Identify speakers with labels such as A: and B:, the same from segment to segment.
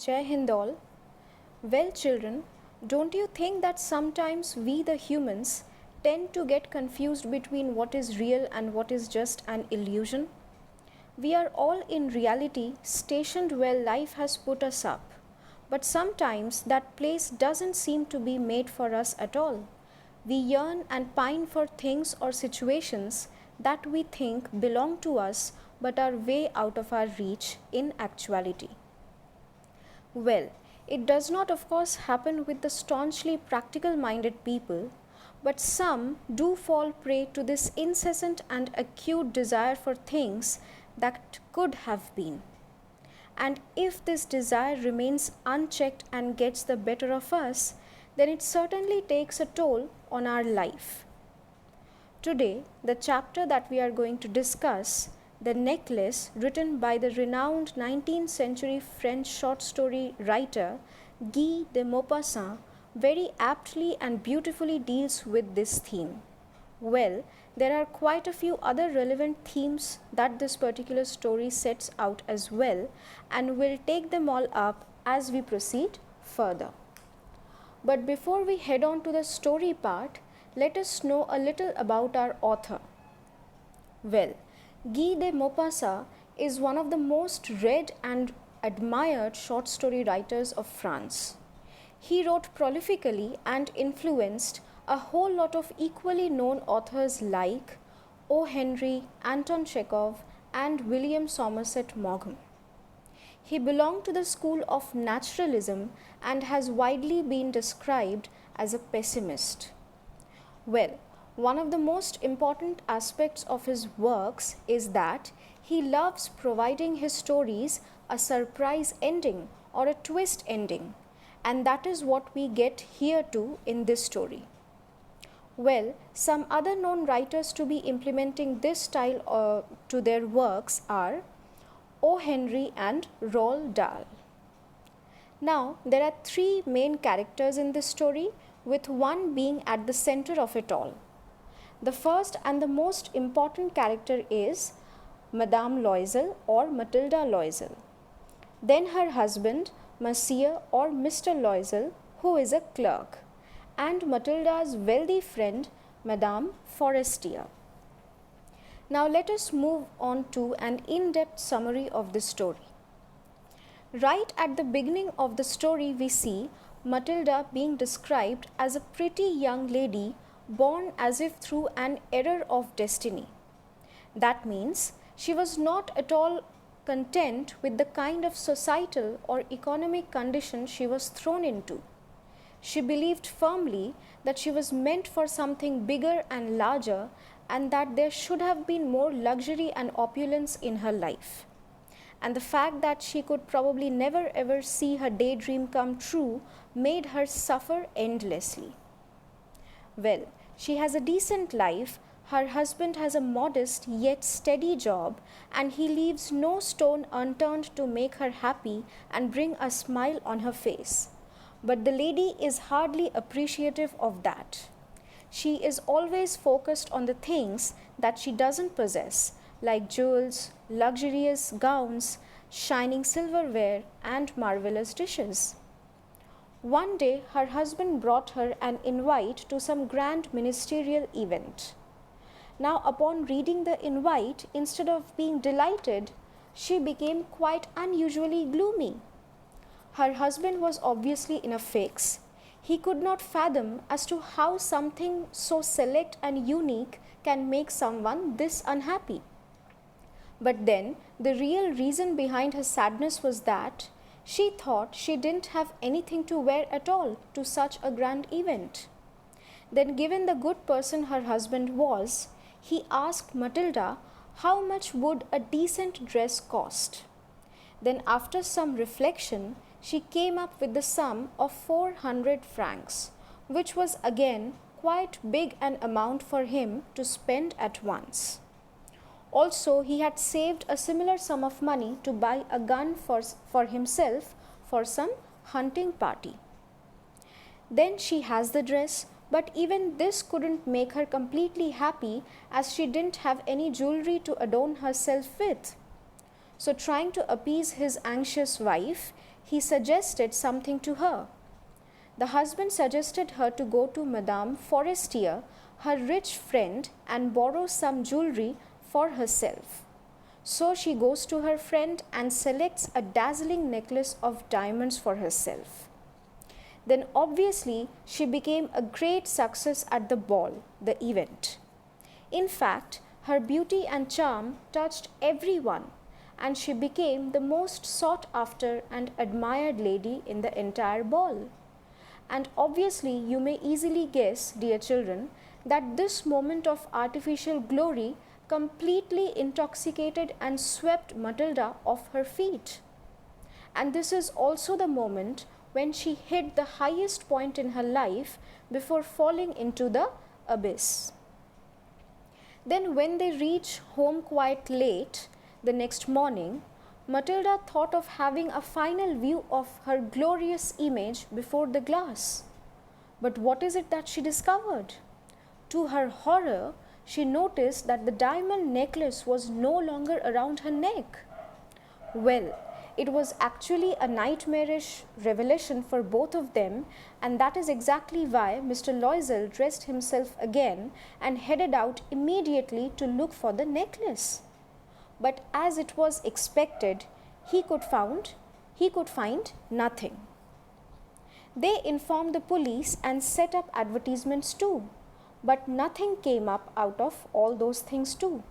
A: Jai Hind all. Well, children, don't you think that sometimes we, the humans, tend to get confused between what is real and what is just an illusion? We are all in reality stationed where life has put us up, but sometimes that place doesn't seem to be made for us at all. We yearn and pine for things or situations that we think belong to us but are way out of our reach in actuality. Well, it does not, of course, happen with the staunchly practical minded people, but some do fall prey to this incessant and acute desire for things that could have been. And if this desire remains unchecked and gets the better of us, then it certainly takes a toll on our life. Today, the chapter that we are going to discuss, The Necklace, written by the renowned 19th century French short story writer Guy de Maupassant, very aptly and beautifully deals with this theme. Well, there are quite a few other relevant themes that this particular story sets out as well, and we'll take them all up as we proceed further. But before we head on to the story part, let us know a little about our author. Well, Guy de Maupassant is one of the most read and admired short story writers of France. He wrote prolifically and influenced a whole lot of equally known authors like O. Henry, Anton Chekhov, and William Somerset Maugham. He belonged to the school of naturalism and has widely been described as a pessimist. Well, one of the most important aspects of his works is that he loves providing his stories a surprise ending or a twist ending, and that is what we get here too in this story. Well, some other known writers to be implementing this style to their works are O. Henry and Roald Dahl. Now, there are three main characters in this story, with one being at the center of it all. The first and the most important character is Madame Loisel or Matilda Loisel. Then her husband, Monsieur or Mr. Loisel, who is a clerk, and Matilda's wealthy friend, Madame Forestier. Now let us move on to an in-depth summary of the story. Right at the beginning of the story, we see Matilda being described as a pretty young lady born as if through an error of destiny. That means she was not at all content with the kind of societal or economic condition she was thrown into. She believed firmly that she was meant for something bigger and larger, and that there should have been more luxury and opulence in her life. And the fact that she could probably never ever see her daydream come true made her suffer endlessly. Well, she has a decent life, her husband has a modest yet steady job, and he leaves no stone unturned to make her happy and bring a smile on her face. But the lady is hardly appreciative of that. She is always focused on the things that she doesn't possess, like jewels, luxurious gowns, shining silverware, and marvelous dishes. One day, her husband brought her an invite to some grand ministerial event. Now, upon reading the invite, instead of being delighted, she became quite unusually gloomy. Her husband was obviously in a fix. He could not fathom as to how something so select and unique can make someone this unhappy. But then, the real reason behind her sadness was that she thought she didn't have anything to wear at all to such a grand event. Then, given the good person her husband was, he asked Matilda how much would a decent dress cost. Then, after some reflection, she came up with the sum of 400 francs, which was again quite big an amount for him to spend at once. Also, he had saved a similar sum of money to buy a gun for himself for some hunting party. Then she has the dress, but even this couldn't make her completely happy, as she didn't have any jewelry to adorn herself with. So, trying to appease his anxious wife, he suggested something to her. The husband suggested her to go to Madame Forestier, her rich friend, and borrow some jewelry for herself. So she goes to her friend and selects a dazzling necklace of diamonds for herself. Then obviously she became a great success at the ball, the event. In fact, her beauty and charm touched everyone, and she became the most sought after and admired lady in the entire ball. And obviously you may easily guess, dear children, that this moment of artificial glory completely intoxicated and swept Matilda off her feet. And this is also the moment when she hit the highest point in her life before falling into the abyss. Then when they reach home quite late the next morning, Matilda thought of having a final view of her glorious image before the glass. But what is it that she discovered? To her horror, she noticed that the diamond necklace was no longer around her neck. Well, it was actually a nightmarish revelation for both of them, and that is exactly why Mr. Loisel dressed himself again and headed out immediately to look for the necklace. But as it was expected, he could find nothing. They informed the police and set up advertisements too, but nothing came up out of all those things too.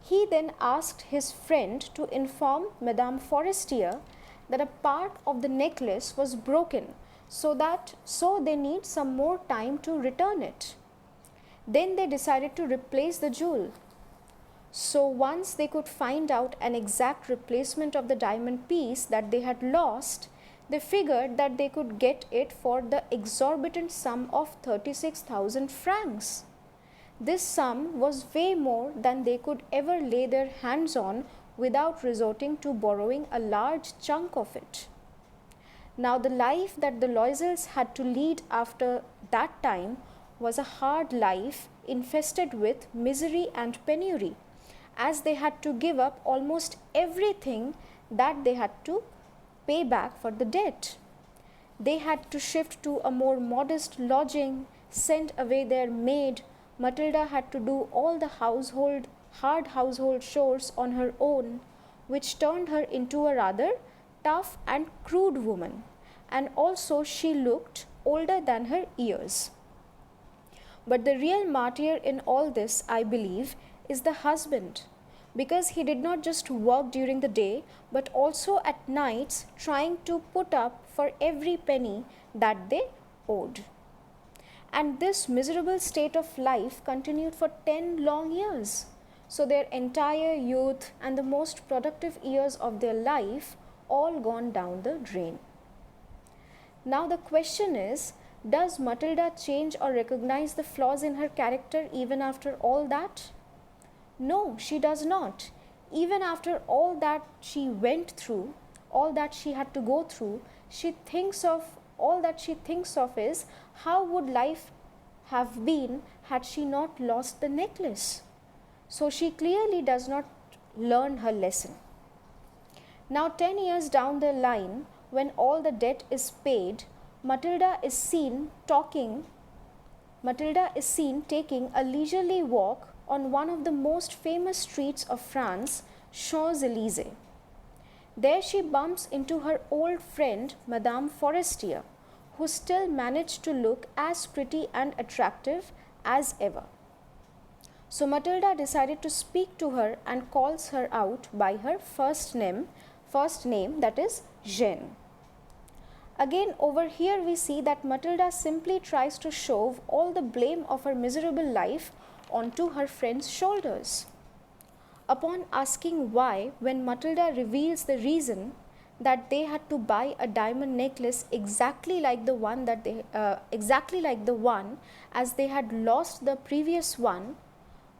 A: He then asked his friend to inform Madame Forestier that a part of the necklace was broken, so they need some more time to return it. Then they decided to replace the jewel. So once they could find out an exact replacement of the diamond piece that they had lost, they figured that they could get it for the exorbitant sum of 36,000 francs. This sum was way more than they could ever lay their hands on without resorting to borrowing a large chunk of it. Now, the life that the Loisels had to lead after that time was a hard life infested with misery and penury, as they had to give up almost everything that they had to pay back for the debt. They had to shift to a more modest lodging, send away their maid. Matilda had to do all the hard household chores on her own, which turned her into a rather tough and crude woman, and also she looked older than her years. But the real martyr in all this, I believe, is the husband, because he did not just work during the day but also at nights, trying to put up for every penny that they owed. And this miserable state of life continued for 10 long years. So their entire youth and the most productive years of their life all gone down the drain. Now the question is, does Matilda change or recognize the flaws in her character even after all that? No, she does not. Even after all that she went through, all that she had to go through, all that she thinks of is how would life have been had she not lost the necklace. So she clearly does not learn her lesson. Now 10 years down the line, when all the debt is paid, Matilda is seen taking a leisurely walk on one of the most famous streets of France, Champs-Élysées. There she bumps into her old friend Madame Forestier, who still managed to look as pretty and attractive as ever. So Matilda decided to speak to her and calls her out by her first name, that is Jeanne. Again, over here we see that Matilda simply tries to shove all the blame of her miserable life onto her friend's shoulders. Upon asking why, when Matilda reveals the reason that they had to buy a diamond necklace exactly like the one as they had lost the previous one,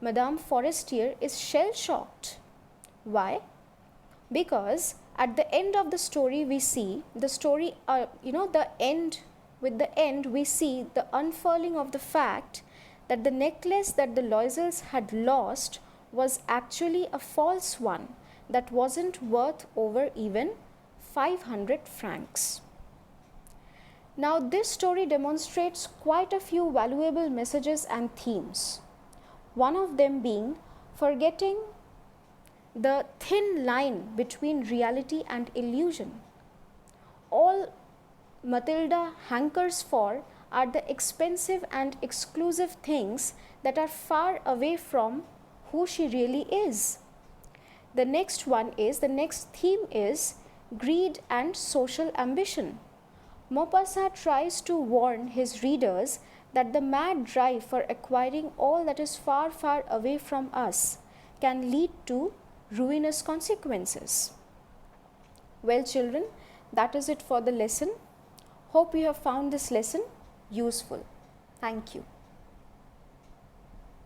A: Madame Forestier is shell-shocked. Why? Because at the end of the story we see we see the unfurling of the fact that the necklace that the Loisels had lost was actually a false one that wasn't worth over even 500 francs. Now, this story demonstrates quite a few valuable messages and themes. One of them being forgetting the thin line between reality and illusion. All Matilda hankers for are the expensive and exclusive things that are far away from who she really is. The next theme is greed and social ambition. Maupassant tries to warn his readers that the mad drive for acquiring all that is far, far away from us can lead to ruinous consequences. Well, children, that is it for the lesson. Hope you have found this lesson useful. Thank you.